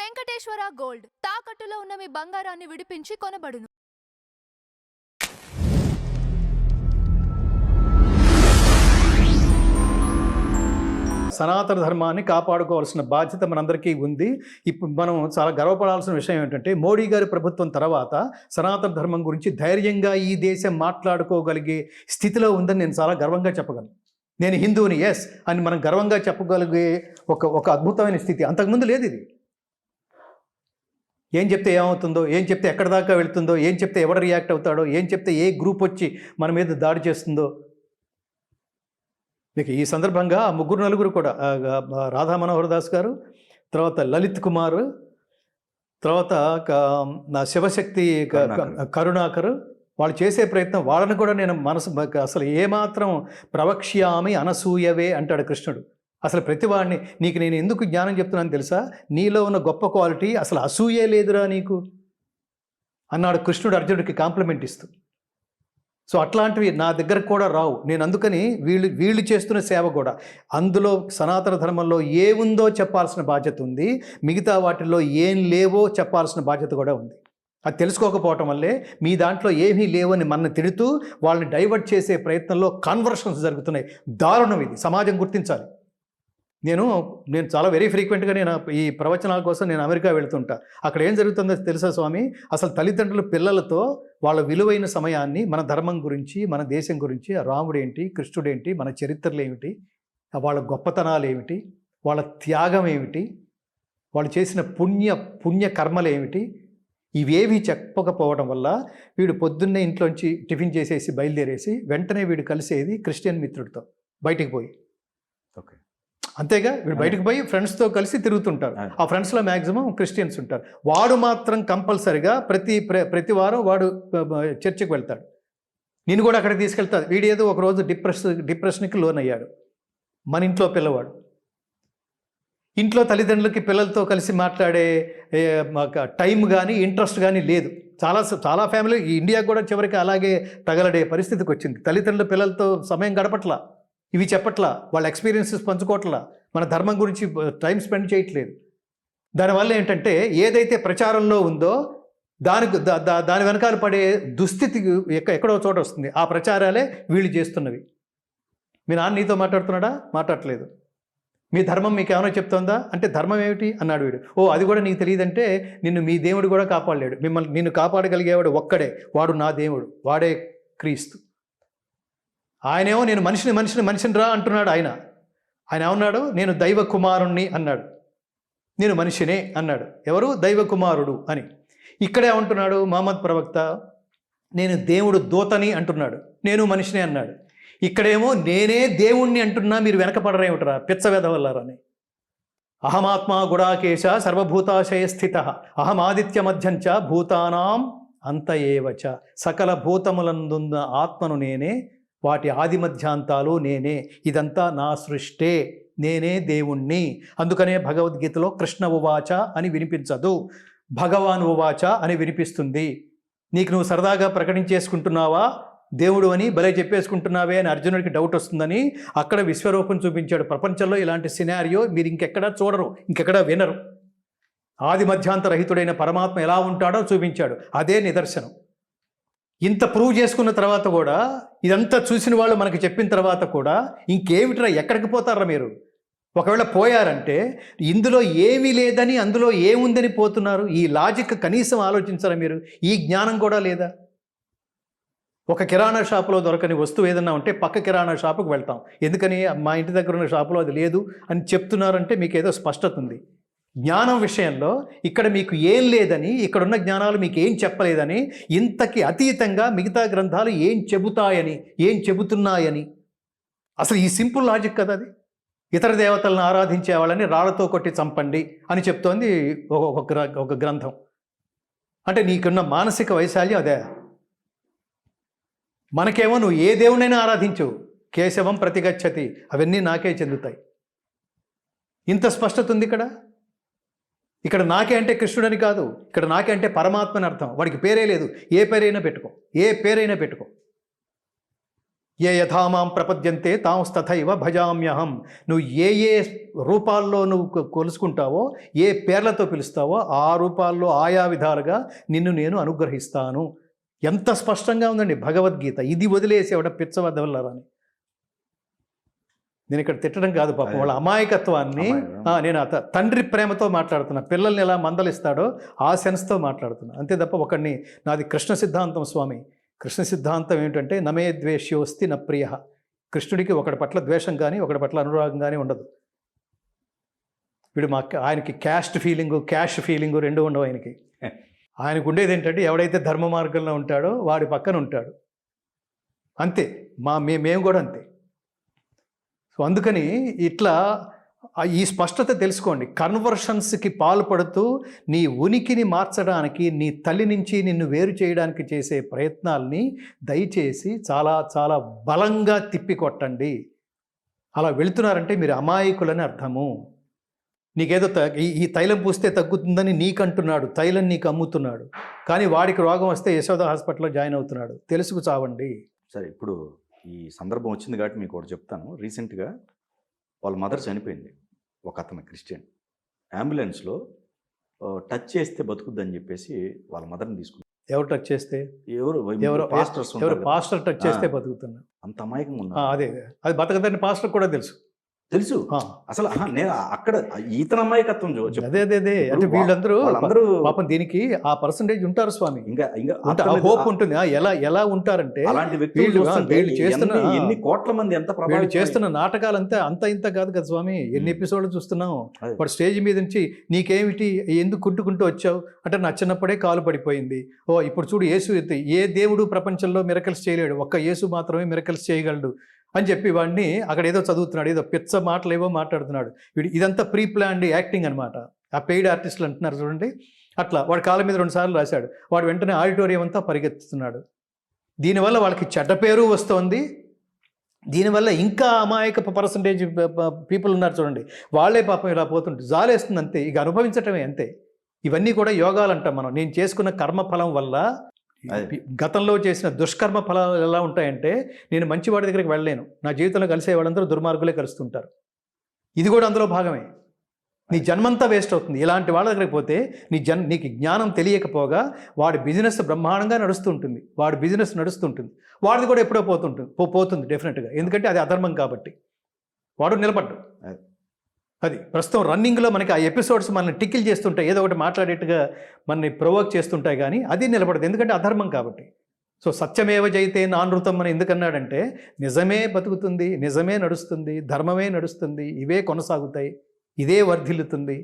Venkateswara gold తాకట్టులో ఉన్న మీ బంగారాన్ని విడిపించి కొనబడును. సనాతన ధర్మాన్ని కాపాడుకోవాల్సిన బాధ్యత మనందరికీ ఉంది. ఇప్పుడు మనం చాలా గర్వపడాల్సిన విషయం ఏంటంటే మోడీ గారి ప్రభుత్వం తర్వాత సనాతన ధర్మం గురించి ధైర్యంగా ఈ దేశం మాట్లాడుకోగలిగే స్థితిలో ఉందని నేను చాలా గర్వంగా చెప్పగలను. నేను హిందువుని ఎస్ అని మనం గర్వంగా చెప్పగలిగే ఒక అద్భుతమైన స్థితి అంతకుముందు లేదు. ఇది ఏం చెప్తే ఏమవుతుందో, ఏం చెప్తే ఎక్కడి దాకా వెళ్తుందో, ఏం చెప్తే ఎవడు రియాక్ట్ అవుతాడో, ఏం చెప్తే ఏ గ్రూప్ వచ్చి మన మీద దాడి చేస్తుందో. మీకు ఈ సందర్భంగా ముగ్గురు నలుగురు కూడా రాధా మనోహర్ దాస్ గారు, తర్వాత లలిత్ కుమార్, తర్వాత నా శివశక్తి కరుణాకర్, వాళ్ళు చేసే ప్రయత్నం వాళ్ళని కూడా నేను అసలు ఏమాత్రం ప్రవక్ష్యామి అనసూయవే అంటాడు కృష్ణుడు. అసలు ప్రతివాడిని నీకు నేను ఎందుకు జ్ఞానం చెప్తున్నాను తెలుసా, నీలో ఉన్న గొప్ప క్వాలిటీ అసలు అసూయే లేదురా నీకు అన్నాడు కృష్ణుడు అర్జునుడికి కాంప్లిమెంట్ ఇస్తూ. సో అట్లాంటివి నా దగ్గరకు కూడా రావు. నేను అందుకని వీళ్ళు చేస్తున్న సేవ కూడా అందులో సనాతన ధర్మంలో ఏముందో చెప్పాల్సిన బాధ్యత ఉంది, మిగతా వాటిల్లో ఏం లేవో చెప్పాల్సిన బాధ్యత కూడా ఉంది. అది తెలుసుకోకపోవటం వల్లే మీ దాంట్లో ఏమీ లేవని మన తిడుతూ వాళ్ళని డైవర్ట్ చేసే ప్రయత్నంలో కన్వర్షన్స్ జరుగుతున్నాయి. దారుణం ఇది, సమాజం గుర్తించాలి. నేను చాలా వెరీ ఫ్రీక్వెంట్గా నేను ఈ ప్రవచనాల కోసం నేను అమెరికా వెళుతుంటా. అక్కడ ఏం జరుగుతుందో తెలుసా స్వామి, అసలు తల్లిదండ్రులు పిల్లలతో వాళ్ళ విలువైన సమయాన్ని మన ధర్మం గురించి, మన దేశం గురించి, రాముడేంటి, కృష్ణుడేంటి, మన చరిత్రలు ఏమిటి, వాళ్ళ గొప్పతనాలు ఏమిటి, వాళ్ళ త్యాగం ఏమిటి, వాళ్ళు చేసిన పుణ్య కర్మలు ఏమిటి, ఇవేవి చెప్పకపోవడం వల్ల వీడు పొద్దున్నే ఇంట్లోంచి టిఫిన్ చేసేసి బయలుదేరేసి వెంటనే వీడు కలిసేది క్రిస్టియన్ మిత్రుడితో బయటికి పోయి. ఓకే, అంతేగా వీడు బయటకు పోయి ఫ్రెండ్స్తో కలిసి తిరుగుతుంటారు. ఆ ఫ్రెండ్స్లో మ్యాక్సిమం క్రిస్టియన్స్ ఉంటారు. వాడు మాత్రం కంపల్సరిగా ప్రతి వారం వాడు చర్చికి వెళ్తాడు. నేను కూడా అక్కడికి తీసుకెళ్తాను. వీడేదో ఒకరోజు డిప్రెషన్కి లోన్ అయ్యాడు. మన ఇంట్లో పిల్లవాడు ఇంట్లో తల్లిదండ్రులకి పిల్లలతో కలిసి మాట్లాడే టైం కానీ ఇంట్రెస్ట్ కానీ లేదు. చాలా ఫ్యామిలీ ఇండియా కూడా చివరికి అలాగే తగలడే పరిస్థితికి వచ్చింది. తల్లిదండ్రుల పిల్లలతో సమయం గడపట్లా, ఇవి చెప్పట్లా, వాళ్ళ ఎక్స్పీరియన్సెస్ పంచుకోవట్లా, మన ధర్మం గురించి టైం స్పెండ్ చేయట్లేదు. దానివల్ల ఏంటంటే ఏదైతే ప్రచారంలో ఉందో దాని వెనకాల పడే దుస్థితి ఎక్కడో చోట వస్తుంది. ఆ ప్రచారాలే వీళ్ళు చేస్తున్నవి. మీ నాన్న నీతో మాట్లాడుతున్నాడా? మాట్లాడట్లేదు. మీ ధర్మం మీకు ఏమైనా చెప్తుందా అంటే ధర్మం ఏమిటి అన్నాడు వీడు. ఓ అది కూడా నీకు తెలియదంటే నిన్ను మీ దేవుడు కూడా కాపాడలేడు. నిన్ను కాపాడగలిగేవాడు ఒక్కడే, వాడు నా దేవుడు, వాడే క్రీస్తు. ఆయనేమో నేను మనిషిని రా అంటున్నాడు. ఆయన ఏమన్నాడు? నేను దైవ కుమారుణ్ణి అన్నాడు. నేను మనిషినే అన్నాడు. ఎవరు? దైవ కుమారుడు అని. ఇక్కడే ఉంటున్నాడు మహమ్మద్ ప్రవక్త, నేను దేవుడు దూతని అంటున్నాడు. నేను మనిషినే అన్నాడు. ఇక్కడేమో నేనే దేవుణ్ణి అంటున్నా, మీరు వెనకపడరేమిటరా పిచ్చవేదవల్లారని. అహమాత్మా గుడాకేశ సర్వభూతాశయ స్థిత అహమాదిత్య మధ్యంచ భూతానాం అంత ఏవచ, సకల భూతములందున్న ఆత్మను నేనే, వాటి ఆది మధ్యాంతాలు నేనే, ఇదంతా నా సృష్టే, నేనే దేవుణ్ణి. అందుకనే భగవద్గీతలో కృష్ణ ఉవాచ అని వినిపించదు, భగవాన్ ఉవాచ అని వినిపిస్తుంది. నీకు నువ్వు సరదాగా ప్రకటించేసుకుంటున్నావా దేవుడు అని, భలే చెప్పేసుకుంటున్నావే అని అర్జునుడికి డౌట్ వస్తుందని అక్కడ విశ్వరూపం చూపించాడు. ప్రపంచంలో ఇలాంటి సినారియో మీరు ఇంకెక్కడా చూడరు, ఇంకెక్కడా వినరు. ఆది మధ్యాంతరహితుడైన పరమాత్మ ఎలా ఉంటాడో చూపించాడు. అదే నిదర్శనం. ఇంత ప్రూవ్ చేసుకున్న తర్వాత కూడా, ఇదంతా చూసిన వాళ్ళు మనకు చెప్పిన తర్వాత కూడా ఇంకేమిట్రా, ఎక్కడికి పోతారా మీరు? ఒకవేళ పోయారంటే ఇందులో ఏమీ లేదని, అందులో ఏముందని పోతున్నారు. ఈ లాజిక్ కనీసం ఆలోచించరా మీరు? ఈ జ్ఞానం కూడా లేదా? ఒక కిరాణా షాపులో దొరకని వస్తువు ఏదన్నా ఉంటే పక్క కిరాణా షాపుకు వెళ్తాం. ఎందుకని? మా ఇంటి దగ్గర ఉన్న షాపులో అది లేదు అని చెప్తున్నారంటే మీకు ఏదో స్పష్టత ఉంది. జ్ఞానం విషయంలో ఇక్కడ మీకు ఏం లేదని, ఇక్కడున్న జ్ఞానాలు మీకు ఏం చెప్పలేదని, ఇంతకి అతీతంగా మిగతా గ్రంథాలు ఏం చెబుతాయని, ఏం చెబుతున్నాయని, అసలు ఈ సింపుల్ లాజిక్ కదా అది. ఇతర దేవతలను ఆరాధించే వాళ్ళని రాళ్లతో కొట్టి చంపండి అని చెప్తోంది ఒక గ్రంథం. అంటే నీకున్న మానసిక వైశాల్యం అదే. మనకేమో నువ్వు ఏ దేవునైనా ఆరాధించు, కేశవం ప్రతిగచ్చతి, అవన్నీ నాకే చెందుతాయి. ఇంత స్పష్టత ఉంది ఇక్కడ నాకే అంటే కృష్ణుడని కాదు, ఇక్కడ నాకే అంటే పరమాత్మని అర్థం. వాడికి పేరే లేదు, ఏ పేరైనా పెట్టుకో. ఏ యథామాం ప్రపద్యంతే తాంస్తథైవ భజామ్యహం. నువ్వు ఏ ఏ రూపాల్లో నువ్వు కొలుసుకుంటావో, ఏ పేర్లతో పిలుస్తావో ఆ రూపాల్లో ఆయా విధాలుగా నిన్ను నేను అనుగ్రహిస్తాను. ఎంత స్పష్టంగా ఉందండి భగవద్గీత. ఇది వదిలేసి ఎవడ పిచ్చవద్దవల్లరని. నేను ఇక్కడ తిట్టడం కాదు పాపం, వాళ్ళ అమాయకత్వాన్ని నేను తండ్రి ప్రేమతో మాట్లాడుతున్నా. పిల్లల్ని ఎలా మందలిస్తాడో ఆ సెన్స్తో మాట్లాడుతున్నా అంతే తప్ప ఒకడిని నాది కృష్ణ సిద్ధాంతం స్వామి. కృష్ణ సిద్ధాంతం ఏంటంటే నమే ద్వేష్యోస్తి న ప్రియ. కృష్ణుడికి ఒకటి పట్ల ద్వేషం కానీ ఒకటి పట్ల అనురాగం కానీ ఉండదు. వీడు ఆయనకి క్యాస్ట్ ఫీలింగు క్యాష్ ఫీలింగు రెండు ఉండవు ఆయనకి. ఆయనకు ఉండేది ఏంటంటే ఎవడైతే ధర్మ మార్గంలో ఉంటాడో వాడి పక్కన ఉంటాడు అంతే. మేము కూడా అంతే. సో అందుకని ఇట్లా ఈ స్పష్టత తెలుసుకోండి. కన్వర్షన్స్కి పాల్పడుతూ నీ ఉనికిని మార్చడానికి, నీ తల్లి నుంచి నిన్ను వేరు చేయడానికి చేసే ప్రయత్నాల్ని దయచేసి చాలా చాలా బలంగా తిప్పికొట్టండి. అలా వెళుతున్నారంటే మీరు అమాయకులని అర్థము. నీకేదో ఈ తైలం పూస్తే తగ్గుతుందని నీకంటున్నాడు, తైలం నీకు అమ్ముతున్నాడు. కానీ వాడికి రోగం వస్తే యశోద హాస్పిటల్లో జాయిన్ అవుతున్నాడు. తెలుసుకు చావండి. సరే, ఇప్పుడు ఈ సందర్భం వచ్చింది కాబట్టి మీకు ఒకటి చెప్తాను. రీసెంట్గా వాళ్ళ మదర్ చనిపోయింది. ఒక అతను క్రిస్టియన్ అంబులెన్స్లో టచ్ చేస్తే బతుకుద్దని చెప్పేసి వాళ్ళ మదర్ని తీసుకున్నారు. ఎవరు టచ్ చేస్తే? ఎవరు పాస్టర్స్, పాస్టర్ టచ్ చేస్తే బతుకుతున్నా. అంత అమాయకంగా ఉన్నా. అదే అది బతకదని పాస్టర్ కూడా తెలుసు. అసలు నేను అక్కడ ఈతన అమాయకత్వం అదే అంటే వీళ్ళందరూ పాపం దీనికి ఆ పర్సంటేజ్ ఉంటారు స్వామి. ఇంకా హోప్ ఉంటుంది. ఎలా ఉంటారంటే అలాంటి వ్యక్తులు వీళ్ళు చేస్తున్న ఎన్ని కోట్ల మంది ఎంత వీళ్ళు చేస్తున్న నాటకాలు అంత ఇంత కాదు కదా స్వామి. ఎన్ని ఎపిసోడ్లు చూస్తున్నాం. వాడు స్టేజ్ మీద నుంచి నీకేమిటి, ఎందుకు కుంటుకుంటూ వచ్చావు అంటే నా చిన్నప్పుడే కాలు పడిపోయింది. ఇప్పుడు చూడు యేసు ఏ దేవుడు ప్రపంచంలో మిరకల్స్ చేయలేడు, ఒక్క యేసు మాత్రమే మిరకల్స్ చేయగలడు అని చెప్పి వాడిని అక్కడ ఏదో చదువుతున్నాడు, ఏదో పిచ్చ మాటలు ఏవో మాట్లాడుతున్నాడు. వీడు ఇదంతా ప్రీ ప్లాన్డ్ యాక్టింగ్ అనమాట. ఆ పెయిడ్ ఆర్టిస్టులు అంటున్నారు చూడండి. అట్లా వాడి కాళ్ళ మీద 2 సార్లు రాశాడు. వాడు వెంటనే ఆడిటోరియం అంతా పరిగెత్తుతున్నాడు. దీనివల్ల వాళ్ళకి చెడ్డ పేరు వస్తోంది. దీనివల్ల ఇంకా అమాయక పర్సంటేజ్ పీపుల్ ఉన్నారు చూడండి, వాళ్ళే పాపం ఇలా పోతుంటే జాలేస్తుంది అంతే. ఇక అనుభవించటమే అంతే. ఇవన్నీ కూడా యోగాలు అంటాం మనం. నేను చేసుకున్న కర్మఫలం వల్ల గతంలో చేసిన దుష్కర్మ ఫలాలు ఎలా ఉంటాయంటే, నేను మంచివాడి దగ్గరికి వెళ్ళలేను. నా జీవితంలో కలిసే వాళ్ళందరూ దుర్మార్గులే కలుస్తుంటారు. ఇది కూడా అందులో భాగమే. నీ జన్మంతా వేస్ట్ అవుతుంది. ఇలాంటి వాళ్ళ దగ్గరికి పోతే నీకు జ్ఞానం తెలియకపోగా వాడి బిజినెస్ బ్రహ్మాండంగా నడుస్తుంటుంది. వాడి బిజినెస్ నడుస్తుంటుంది. వాడిది కూడా ఎప్పుడో పోతుంది డెఫినెట్గా. ఎందుకంటే అది అధర్మం కాబట్టి. వాడు నిలబడ్డు. అది ప్రస్తుతం రన్నింగ్లో మనకి ఆ ఎపిసోడ్స్ మనల్ని టికిల్ చేస్తుంటాయి, ఏదో ఒకటి మాట్లాడేట్టుగా మనని ప్రొవోక్ చేస్తుంటాయి. కానీ అది నిలబడదు, ఎందుకంటే అధర్మం కాబట్టి. సో సత్యమేవ జయితే నానృతం అని ఎందుకన్నాడంటే, నిజమే బతుకుతుంది, నిజమే నడుస్తుంది, ధర్మమే నడుస్తుంది, ఇవే కొనసాగుతాయి, ఇదే వర్ధిల్లుతుంది.